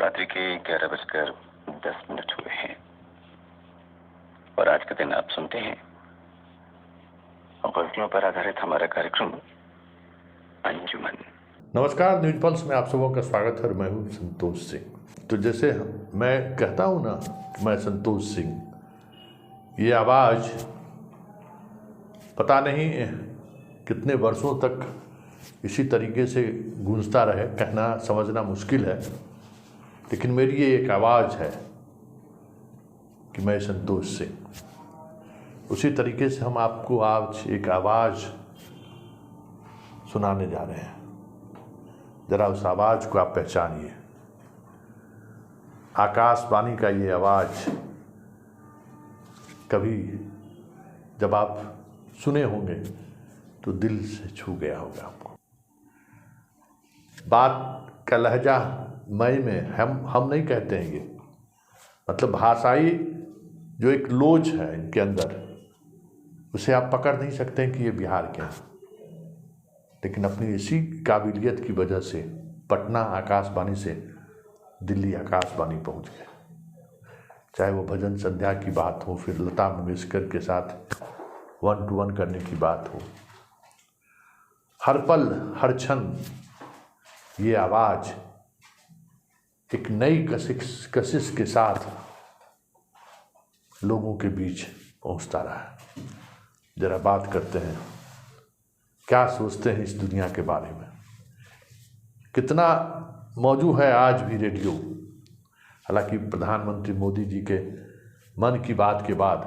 रात्रि के 11:10 हुए हैं और आज का दिन आप सुनते हैं गल्तियों पर आधारित हमारा कार्यक्रम अंजुमन। नमस्कार, न्यूज पल्स में आप सबों का स्वागत है। मैं हूँ संतोष सिंह। तो जैसे मैं कहता हूँ ना कि मैं संतोष सिंह, ये आवाज़ पता नहीं कितने वर्षों तक इसी तरीके से गूंजता रहे, कहना समझना मुश्किल है, लेकिन मेरी ये एक आवाज़ है कि मैं संतोष सिंह। उसी तरीके से हम आपको आज एक आवाज़ सुनाने जा रहे हैं। ज़रा उस आवाज़ को आप पहचानिए। आकाशवाणी का ये आवाज़ कभी जब आप सुने होंगे तो दिल से छू गया होगा आपको। बात का लहजा मई में हम नहीं कहते हैं, ये मतलब भाषाई जो एक लोच है इनके अंदर, उसे आप पकड़ नहीं सकते हैं कि ये बिहार के हैं, लेकिन अपनी इसी काबिलियत की वजह से पटना आकाशवाणी से दिल्ली आकाशवाणी पहुंच गए। चाहे वो भजन संध्या की बात हो, फिर लता मंगेशकर के साथ 1 to 1 करने की बात हो, हर पल हर क्षण ये आवाज़ एक नई कशिश के साथ लोगों के बीच पहुंचता रहा है। जरा बात करते हैं, क्या सोचते हैं इस दुनिया के बारे में। कितना मौजूद है आज भी रेडियो। हालांकि प्रधानमंत्री मोदी जी के मन की बात के बाद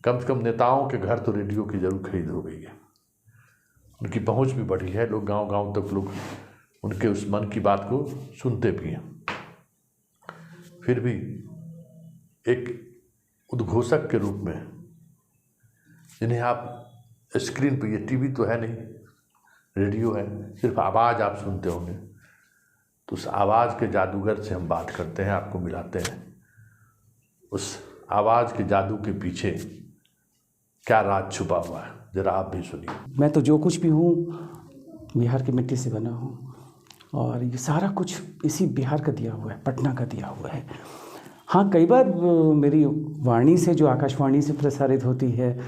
कम से कम नेताओं के घर तो रेडियो की जरूर खरीद हो गई है, उनकी पहुंच भी बढ़ी है, लोग गांव-गांव तक लोग उनके उस मन की बात को सुनते भी हैं। फिर भी एक उद्घोषक के रूप में जिन्हें आप स्क्रीन पर, ये टीवी तो है नहीं, रेडियो है, सिर्फ आवाज़ आप सुनते होंगे, तो उस आवाज़ के जादूगर से हम बात करते हैं, आपको मिलाते हैं उस आवाज़ के जादू के पीछे क्या राज छुपा हुआ है। ज़रा आप भी सुनिए। मैं तो जो कुछ भी हूँ बिहार की मिट्टी से बना हूँ, और ये सारा कुछ इसी बिहार का दिया हुआ है, पटना का दिया हुआ है। हाँ, कई बार मेरी वाणी से, जो आकाशवाणी से प्रसारित होती है,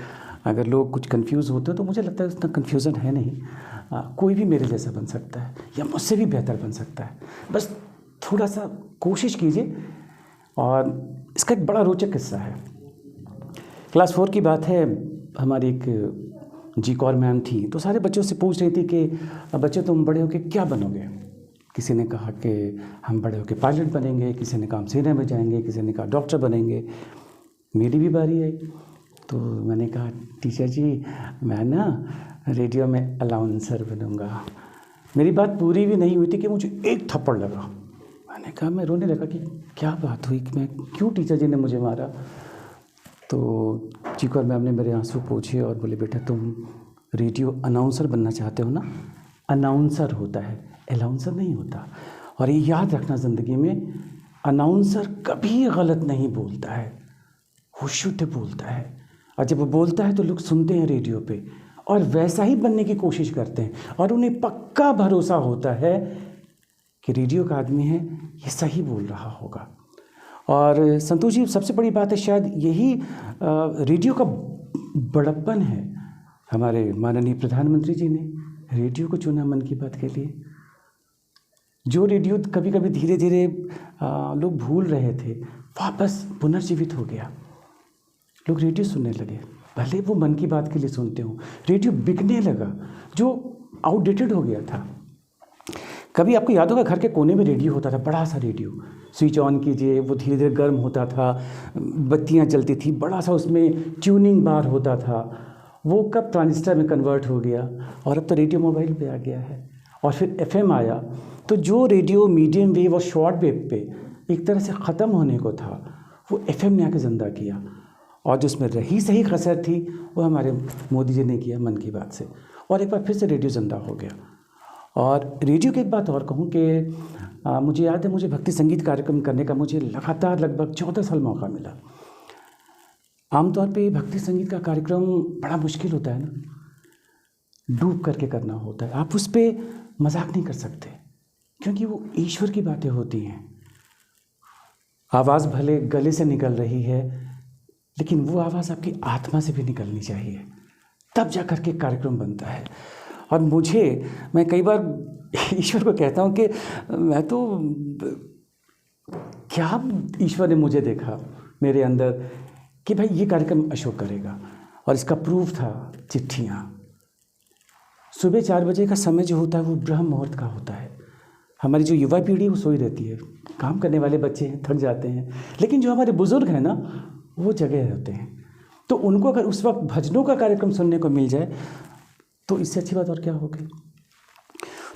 अगर लोग कुछ कंफ्यूज होते हैं तो मुझे लगता है उतना कन्फ्यूज़न है नहीं। कोई भी मेरे जैसा बन सकता है या मुझसे भी बेहतर बन सकता है, बस थोड़ा सा कोशिश कीजिए। और इसका एक बड़ा रोचक किस्सा है। क्लास 4 की बात है, हमारी एक जी कौर मैम थी, तो सारे बच्चों से पूछ रही थी कि बच्चे तुम बड़े होके क्या बनोगे। किसी ने कहा कि हम बड़े होके पायलट बनेंगे, किसी ने कहा हम सेना में जाएंगे, किसी ने कहा डॉक्टर बनेंगे। मेरी भी बारी आई तो मैंने कहा टीचर जी मैं ना रेडियो में अनाउंसर बनूंगा। मेरी बात पूरी भी नहीं हुई थी कि मुझे एक थप्पड़ लगा। मैंने कहा, मैं रोने लगा कि क्या बात हुई, कि मैं क्यों टीचर जी ने मुझे मारा। तो चिकौर मैम ने मेरे आंसू पोंछे और बोले, बेटा तुम रेडियो अनाउंसर बनना चाहते हो ना। अनाउंसर होता है, अनाउंसर नहीं होता। और ये याद रखना, ज़िंदगी में अनाउंसर कभी गलत नहीं बोलता है, वो शुद्ध बोलता है। और जब वो बोलता है तो लोग सुनते हैं रेडियो पे और वैसा ही बनने की कोशिश करते हैं, और उन्हें पक्का भरोसा होता है कि रेडियो का आदमी है, ये सही बोल रहा होगा। और संतोष जी, सबसे बड़ी बात है शायद यही रेडियो का बड़प्पन है। हमारे माननीय प्रधानमंत्री जी ने रेडियो को चुना मन की बात के लिए। जो रेडियो कभी कभी धीरे धीरे लोग भूल रहे थे, वापस पुनर्जीवित हो गया। लोग रेडियो सुनने लगे, भले वो मन की बात के लिए सुनते हो। रेडियो बिकने लगा, जो आउटडेटेड हो गया था। कभी आपको याद होगा, घर के कोने में रेडियो होता था, बड़ा सा रेडियो, स्विच ऑन कीजिए, वो धीरे धीरे गर्म होता था, बत्तियां जलती थी, बड़ा सा उसमें ट्यूनिंग बार होता था। वो कब ट्रांजिस्टर में कन्वर्ट हो गया, और अब तो रेडियो मोबाइल पे आ गया है। और फिर एफएम आया, तो जो रेडियो मीडियम वेव और शॉर्ट वेव पे एक तरह से ख़त्म होने को था, वो एफएम ने आके ज़िंदा किया। और जो उसमें रही सही कसर थी, वो हमारे मोदी जी ने किया मन की बात से, और एक बार फिर से रेडियो ज़िंदा हो गया। और रेडियो की एक बात और कहूँ कि मुझे याद है, मुझे भक्ति संगीत कार्यक्रम करने का मुझे लगातार लगभग 14 साल मौका मिला। आमतौर पे भक्ति संगीत का कार्यक्रम बड़ा मुश्किल होता है ना, डूब करके करना होता है। आप उस पर मजाक नहीं कर सकते, क्योंकि वो ईश्वर की बातें होती हैं। आवाज़ भले गले से निकल रही है, लेकिन वो आवाज़ आपकी आत्मा से भी निकलनी चाहिए, तब जा कर के कार्यक्रम बनता है। और मैं कई बार ईश्वर को कहता हूँ कि मैं तो क्या ईश्वर ने मुझे देखा मेरे अंदर कि भाई ये कार्यक्रम अशोक करेगा। और इसका प्रूफ था चिट्ठियाँ। सुबह 4 बजे का समय जो होता है वो ब्रह्म मुहूर्त का होता है। हमारी जो युवा पीढ़ी वो सोई रहती है, काम करने वाले बच्चे हैं, थक जाते हैं, लेकिन जो हमारे बुज़ुर्ग हैं ना वो जगह रहते हैं। तो उनको अगर उस वक्त भजनों का कार्यक्रम सुनने को मिल जाए तो इससे अच्छी बात और क्या होगी।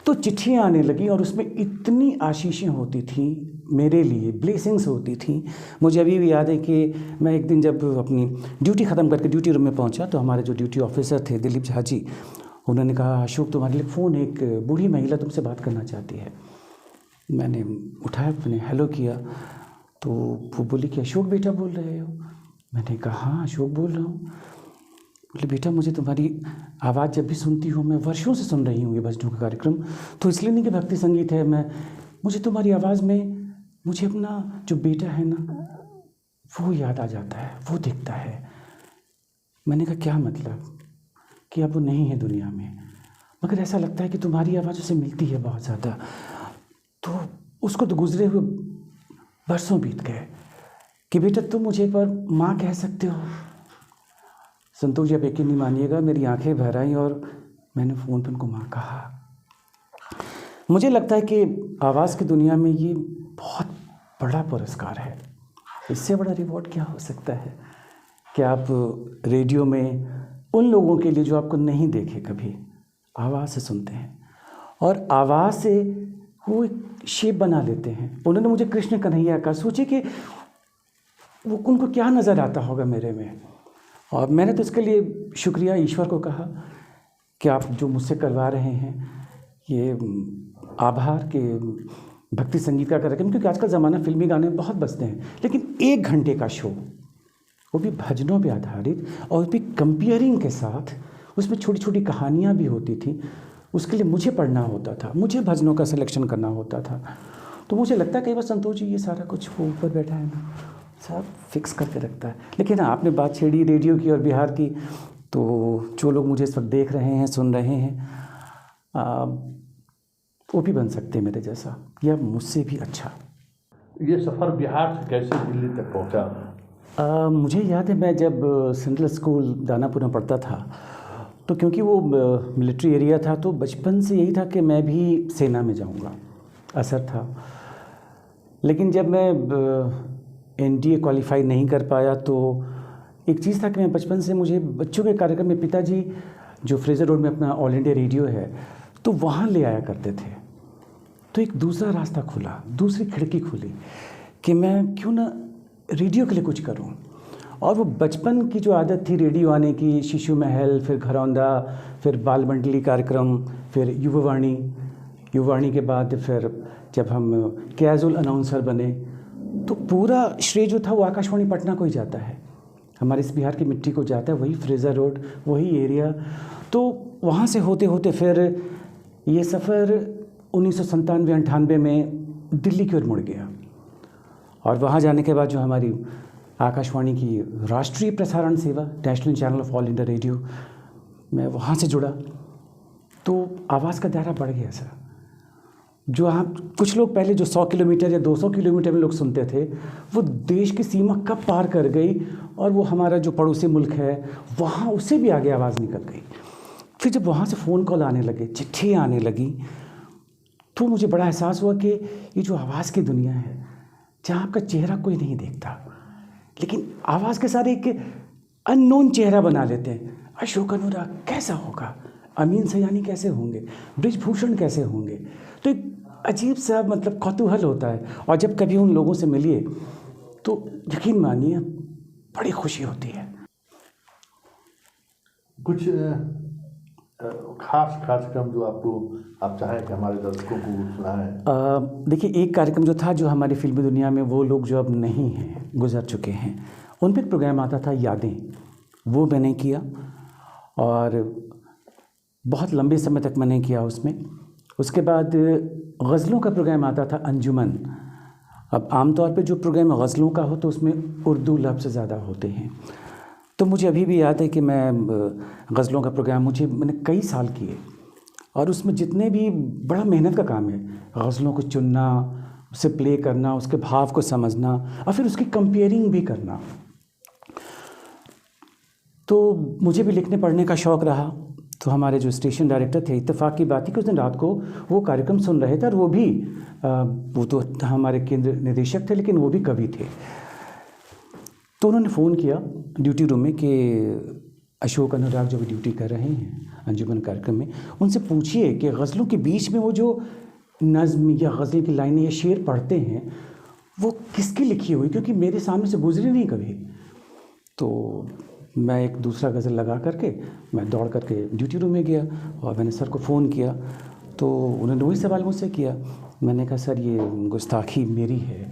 तो चिट्ठियाँ आने लगी और उसमें इतनी आशीषें होती थीं मेरे लिए, ब्लेसिंग्स होती थीं। मुझे अभी भी याद है कि मैं एक दिन जब अपनी ड्यूटी ख़त्म करके ड्यूटी रूम में पहुंचा तो हमारे जो ड्यूटी ऑफिसर थे दिलीप झा जी, उन्होंने कहा अशोक तुम्हारे लिए फ़ोन, एक बूढ़ी महिला तुमसे बात करना चाहती है। मैंने उठाया, मैंने हेलो किया तो वो बोली कि अशोक बेटा बोल रहे हो? मैंने कहा हाँ अशोक बोल रहा हूँ। बोले बेटा मुझे तुम्हारी आवाज़ जब भी सुनती हूँ, मैं वर्षों से सुन रही हूँ ये भजनों का कार्यक्रम, तो इसलिए नहीं कि भक्ति संगीत है, मुझे तुम्हारी आवाज़ में मुझे अपना जो बेटा है ना वो याद आ जाता है, वो दिखता है। मैंने कहा क्या मतलब? कि अब वो नहीं है दुनिया में, मगर ऐसा लगता है कि तुम्हारी आवाज़ उसे मिलती है बहुत ज़्यादा। तो उसको तो गुजरे हुए बरसों बीत गए कि बेटा तुम मुझे एक बार माँ कह सकते हो। संतोष जी आप यकीन नहीं मानिएगा, मेरी आंखें भर आईं और मैंने फ़ोन पर उनको माँ कहा। मुझे लगता है कि आवाज़ की दुनिया में ये बहुत बड़ा पुरस्कार है। इससे बड़ा रिवॉर्ड क्या हो सकता है कि आप रेडियो में उन लोगों के लिए जो आपको नहीं देखे कभी, आवाज़ से सुनते हैं और आवाज़ से वो एक शेप बना लेते हैं। उन्होंने मुझे कृष्ण कन्हैया का, सोचे कि वो उनको क्या नज़र आता होगा मेरे में। और मैंने तो इसके लिए शुक्रिया ईश्वर को कहा कि आप जो मुझसे करवा रहे हैं ये आभार के भक्ति संगीत का कार्यक्रम, क्योंकि आजकल ज़माना फिल्मी गाने बहुत बजते हैं, लेकिन 1 घंटे का शो, वो भी भजनों पे आधारित और भी कंपेयरिंग के साथ, उसमें छोटी छोटी कहानियाँ भी होती थी। उसके लिए मुझे पढ़ना होता था, मुझे भजनों का सिलेक्शन करना होता था। तो मुझे लगता है कई बार संतोष जी ये सारा कुछ वो ऊपर बैठा है ना, सब फिक्स करके रखता है। लेकिन हाँ, आपने बात छेड़ी रेडियो की और बिहार की, तो जो लोग मुझे इस वक्त देख रहे हैं, सुन रहे हैं, वो भी बन सकते हैं मेरे जैसा या मुझसे भी अच्छा। ये सफ़र बिहार से कैसे दिल्ली तक पहुंचा? मुझे याद है मैं जब सेंट्रल स्कूल दानापुर में पढ़ता था, तो क्योंकि वो मिलिट्री एरिया था तो बचपन से यही था कि मैं भी सेना में जाऊंगा, असर था। लेकिन जब मैं NDA क्वालिफाई नहीं कर पाया तो एक चीज़ था कि मैं बचपन से, मुझे बच्चों के कार्यक्रम में पिताजी जो फ्रेजर रोड में अपना ऑल इंडिया रेडियो है तो वहाँ ले आया करते थे। तो एक दूसरा रास्ता खुला, दूसरी खिड़की खुली कि मैं क्यों ना रेडियो के लिए कुछ करूं। और वो बचपन की जो आदत थी रेडियो आने की, शिशु महल, फिर घरौंदा, फिर बाल मंडली कार्यक्रम, फिर युवावाणी के बाद फिर जब हम कैजुअल अनाउंसर बने, तो पूरा श्रेय जो था वो आकाशवाणी पटना को ही जाता है, हमारे इस बिहार की मिट्टी को जाता है, वही फ्रेजर रोड, वही एरिया। तो वहाँ से होते होते फिर ये सफ़र 1997-98 में दिल्ली की ओर मुड़ गया। और वहाँ जाने के बाद जो हमारी आकाशवाणी की राष्ट्रीय प्रसारण सेवा, national channel of all India radio, मैं वहाँ से जुड़ा तो आवाज़ का दायरा बढ़ गया सर। जो आप कुछ लोग पहले जो 100 किलोमीटर या 200 किलोमीटर में लोग सुनते थे, वो देश की सीमा कब पार कर गई और वो हमारा जो पड़ोसी मुल्क है वहाँ उससे भी आगे आवाज़ निकल गई। फिर जब वहाँ से फ़ोन कॉल आने लगे, चिट्ठियाँ आने लगी, तो मुझे बड़ा एहसास हुआ कि ये जो आवाज़ की दुनिया है, जहाँ आपका चेहरा कोई नहीं देखता, लेकिन आवाज़ के साथ एक अननोन चेहरा बना लेते हैं। अशोक अनुराग कैसा होगा, अमीन सयानी कैसे होंगे, ब्रिजभूषण कैसे होंगे। तो एक अजीब सा मतलब कौतूहल होता है। और जब कभी उन लोगों से मिलिए तो यकीन मानिए बड़ी खुशी होती है। कुछ खास कार्यक्रम जो आप चाहें कि हमारे दर्शकों को सुनाएं? देखिए, एक कार्यक्रम जो था, जो हमारी फिल्मी दुनिया में वो लोग जो अब नहीं हैं, गुजर चुके हैं, उन पर एक प्रोग्राम आता था यादें, वो मैंने किया और बहुत लंबे समय तक मैंने किया उसमें। उसके बाद गज़लों का प्रोग्राम आता था अंजुमन, अब आमतौर पे जो प्रोग्राम गज़लों का हो तो उसमें उर्दू लफ्ज़ ज़्यादा होते हैं। तो मुझे अभी भी याद है कि मैं गज़लों का प्रोग्राम मैंने कई साल किए, और उसमें जितने भी बड़ा मेहनत का काम है, गज़लों को चुनना, उसे प्ले करना, उसके भाव को समझना और फिर उसकी कंपेयरिंग भी करना। तो मुझे भी लिखने पढ़ने का शौक़ रहा। तो हमारे जो स्टेशन डायरेक्टर थे, इत्तेफाक की बात थी कि उस दिन रात को वो कार्यक्रम सुन रहे थे, और वो तो हमारे केंद्र निदेशक थे लेकिन वो भी कवि थे। तो उन्होंने फ़ोन किया ड्यूटी रूम में कि अशोक अनुराग जो भी ड्यूटी कर रहे हैं अंजुमन कार्यक्रम में, उनसे पूछिए कि गज़लों के बीच में वो जो नज़्म या गज़ल की लाइनें या शेर पढ़ते हैं वो किसकी लिखी हुई, क्योंकि मेरे सामने से गुजरी नहीं कभी। तो मैं एक दूसरा गज़ल लगा करके मैं दौड़ करके ड्यूटी रूम में गया और मैंने सर को फ़ोन किया। तो उन्होंने वही सवाल मुझसे किया। मैंने कहा सर ये गुस्ताखी मेरी है,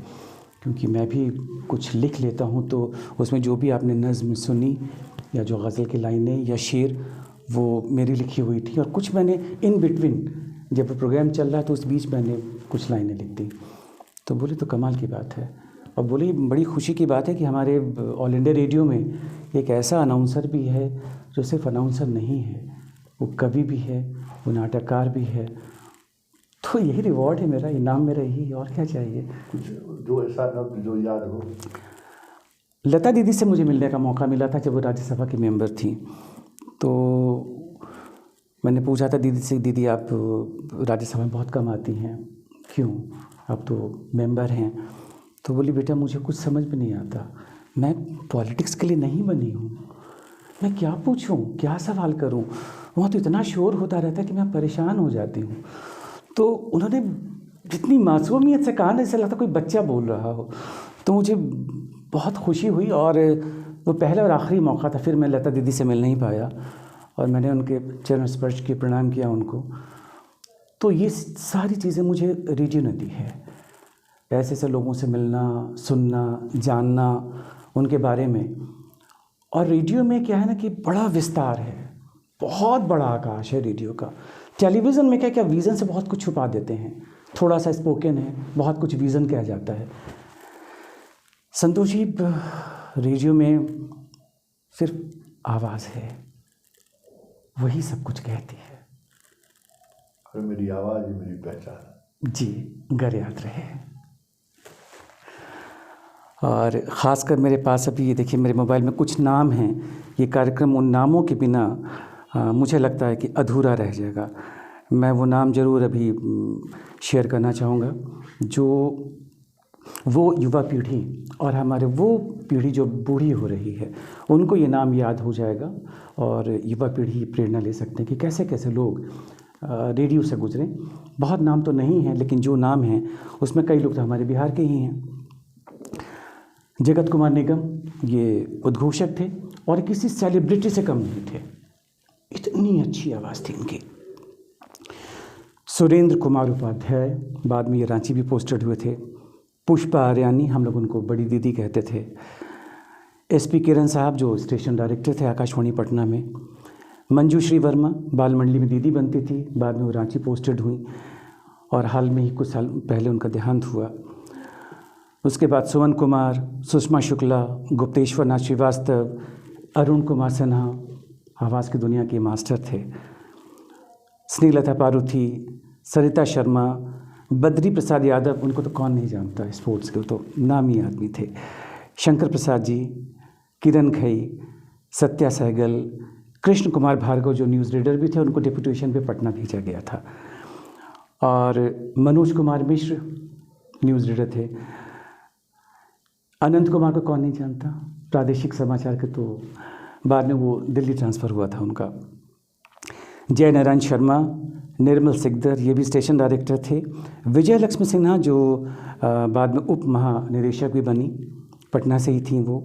क्योंकि मैं भी कुछ लिख लेता हूँ, तो उसमें जो भी आपने नज़्म सुनी या जो गज़ल की लाइनें या शेर वो मेरी लिखी हुई थी, और कुछ मैंने इन बिटवीन जब प्रोग्राम चल रहा है तो उस बीच मैंने कुछ लाइनें लिख दी। तो बोले तो कमाल की बात है, और बोले बड़ी खुशी की बात है कि हमारे ऑल इंडिया रेडियो में एक ऐसा अनाउंसर भी है जो सिर्फ अनाउंसर नहीं है, वो कवि भी है, वो नाटककार भी है। तो यही रिवॉर्ड है मेरा, इनाम मेरा यही, और क्या चाहिए। कुछ जो ऐसा जो याद हो। लता दीदी से मुझे मिलने का मौका मिला था जब वो राज्यसभा की मेंबर थी। तो मैंने पूछा था दीदी से, दीदी आप राज्यसभा में बहुत कम आती हैं, क्यों, आप तो मेंबर हैं। तो बोली बेटा मुझे कुछ समझ में नहीं आता, मैं पॉलिटिक्स के लिए नहीं बनी हूँ, मैं क्या पूछूं, क्या सवाल करूं, वहाँ तो इतना शोर होता रहता है कि मैं परेशान हो जाती हूँ। तो उन्होंने जितनी मासूमियत से कहा ना, ऐसा लगता कोई बच्चा बोल रहा हो। तो मुझे बहुत खुशी हुई, और वो पहला और आखिरी मौका था। फिर मैं लता दीदी से मिल नहीं पाया, और मैंने उनके चरण स्पर्श के प्रणाम किया उनको। तो ये सारी चीज़ें मुझे रेडियो ने दी है, ऐसे ऐसे लोगों से मिलना, सुनना, जानना उनके बारे में। और रेडियो में क्या है ना कि बड़ा विस्तार है, बहुत बड़ा आकाश है रेडियो का। टेलीविज़न में क्या क्या विज़न से बहुत कुछ छुपा देते हैं, थोड़ा सा स्पोकन है, बहुत कुछ विज़न कहा जाता है। संतोष जी, रेडियो में सिर्फ आवाज़ है, वही सब कुछ कहती है। और मेरी आवाज़ ही मेरी पहचान। जी, घर याद रहे। और ख़ासकर मेरे पास अभी ये देखिए मेरे मोबाइल में कुछ नाम हैं, ये कार्यक्रम उन नामों के बिना मुझे लगता है कि अधूरा रह जाएगा। मैं वो नाम ज़रूर अभी शेयर करना चाहूँगा, जो वो युवा पीढ़ी और हमारे वो पीढ़ी जो बूढ़ी हो रही है, उनको ये नाम याद हो जाएगा, और युवा पीढ़ी प्रेरणा ले सकते हैं कि कैसे कैसे लोग रेडियो से गुजरें। बहुत नाम तो नहीं हैं, लेकिन जो नाम हैं उसमें कई लोग तो हमारे बिहार के ही हैं। जगत कुमार निगम ये उद्घोषक थे, और किसी सेलिब्रिटी से कम नहीं थे, इतनी अच्छी आवाज़ थी इनकी। सुरेंद्र कुमार उपाध्याय, बाद में ये रांची भी पोस्टेड हुए थे। पुष्पा आर्यानी, हम लोग उनको बड़ी दीदी कहते थे। एसपी किरण साहब जो स्टेशन डायरेक्टर थे आकाशवाणी पटना में। मंजूश्री वर्मा बाल मंडली में दीदी बनती थी, बाद में वो रांची पोस्टेड हुई, और हाल में ही कुछ साल पहले उनका देहांत हुआ। उसके बाद सुमन कुमार, सुषमा शुक्ला, गुप्तेश्वर नाथ श्रीवास्तव, अरुण कुमार सिन्हा आवाज़ की दुनिया के मास्टर थे। स्नेहलता पारुथी, सरिता शर्मा, बद्री प्रसाद यादव, उनको तो कौन नहीं जानता, स्पोर्ट्स के तो नामी आदमी थे। शंकर प्रसाद जी, किरण खई, सत्या सहगल, कृष्ण कुमार भार्गव जो न्यूज़ रीडर भी थे, उनको डिप्यूटेशन पे पटना भेजा गया था। और मनोज कुमार मिश्र न्यूज़ रीडर थे। अनंत कुमार को कौन नहीं जानता, प्रादेशिक समाचार के, तो बाद में वो दिल्ली ट्रांसफ़र हुआ था उनका। जय नारायण शर्मा, निर्मल सिकदर, ये भी स्टेशन डायरेक्टर थे। विजय लक्ष्मी सिन्हा जो बाद में उप महानिदेशक भी बनी, पटना से ही थी वो।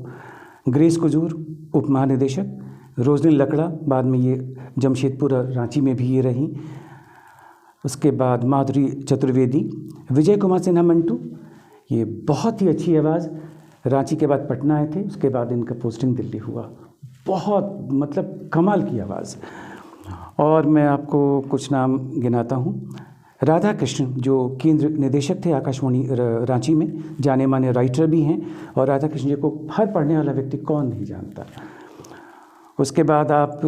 ग्रेस कुजूर उप महानिदेशक। रोजनी लकड़ा, बाद में ये जमशेदपुर और रांची में भी ये रही। उसके बाद माधुरी चतुर्वेदी, विजय कुमार सिन्हा मंटू, ये बहुत ही अच्छी आवाज़, रांची के बाद पटना आए थे, उसके बाद इनका पोस्टिंग दिल्ली हुआ। बहुत मतलब कमाल की आवाज़। और मैं आपको कुछ नाम गिनाता हूँ। राधा कृष्ण जो केंद्र निदेशक थे आकाशवाणी रांची में, जाने माने राइटर भी हैं, और राधा कृष्ण जी को हर पढ़ने वाला व्यक्ति कौन नहीं जानता। उसके बाद आप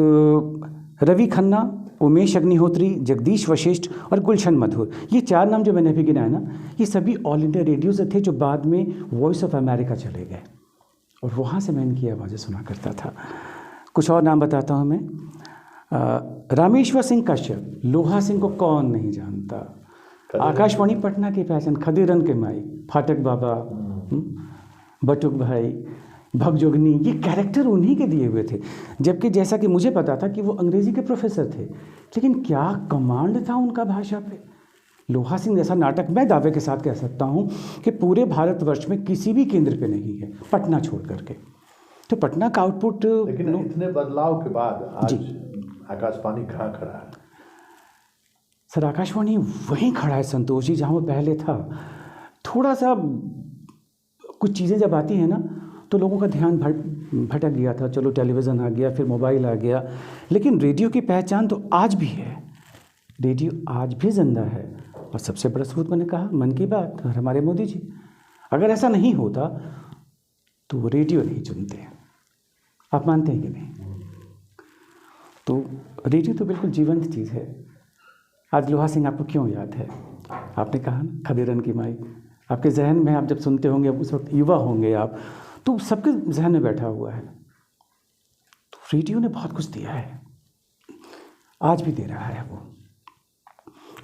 रवि खन्ना, उमेश अग्निहोत्री, जगदीश वशिष्ठ और गुलशन मधुर, ये 4 नाम जो मैंने अभी गिनाए ना, ये सभी ऑल इंडिया रेडियो से थे जो बाद में वॉइस ऑफ अमेरिका चले गए, और वहाँ से मैं इनकी आवाज़ें सुना करता था। कुछ और नाम बताता हूँ मैं। रामेश्वर सिंह कश्यप, लोहा सिंह को कौन नहीं जानता, आकाशवाणी पटना की पहचान, खदीरन के माई, फाटक बाबा, बटुक भाई, भगजोगनी, ये कैरेक्टर उन्हीं के दिए हुए थे। जबकि जैसा कि मुझे पता था कि वो अंग्रेज़ी के प्रोफेसर थे, लेकिन क्या कमांड था उनका भाषा पे। लोहा सिंह जैसा नाटक मैं दावे के साथ कह सकता हूँ कि पूरे भारतवर्ष में किसी भी केंद्र पे नहीं है, पटना छोड़ करके। तो पटना का आउटपुट, लेकिन इतने बदलाव के बाद आज आकाशवाणी कहाँ खड़ा है? सर आकाशवाणी वहीं खड़ा है संतोष जी, जहाँ वो पहले था। थोड़ा सा कुछ चीज़ें जब आती हैं ना तो लोगों का ध्यान भटक गया था। चलो टेलीविज़न आ गया, फिर मोबाइल आ गया, लेकिन रेडियो की पहचान तो आज भी है। रेडियो आज भी जिंदा है, और सबसे बड़ा सबूत मैंने कहा मन की बात और हमारे मोदी जी। अगर ऐसा नहीं होता तो वो रेडियो नहीं चुनते। आप मानते हैं कि नहीं? तो रेडियो तो बिल्कुल जीवंत चीज़ है। आज लोहा सिंह आपको क्यों याद है? आपने कहा ना खदीरन की माई, आपके जहन में आप जब सुनते होंगे, उस वक्त युवा होंगे आप, तो सबके जहन में बैठा हुआ है। तो रेडियो ने बहुत कुछ दिया है, आज भी दे रहा है वो।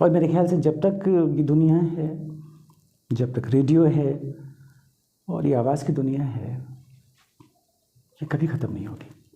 और मेरे ख्याल से जब तक ये दुनिया है, जब तक रेडियो है और ये आवाज़ की दुनिया है, ये कभी ख़त्म नहीं होगी।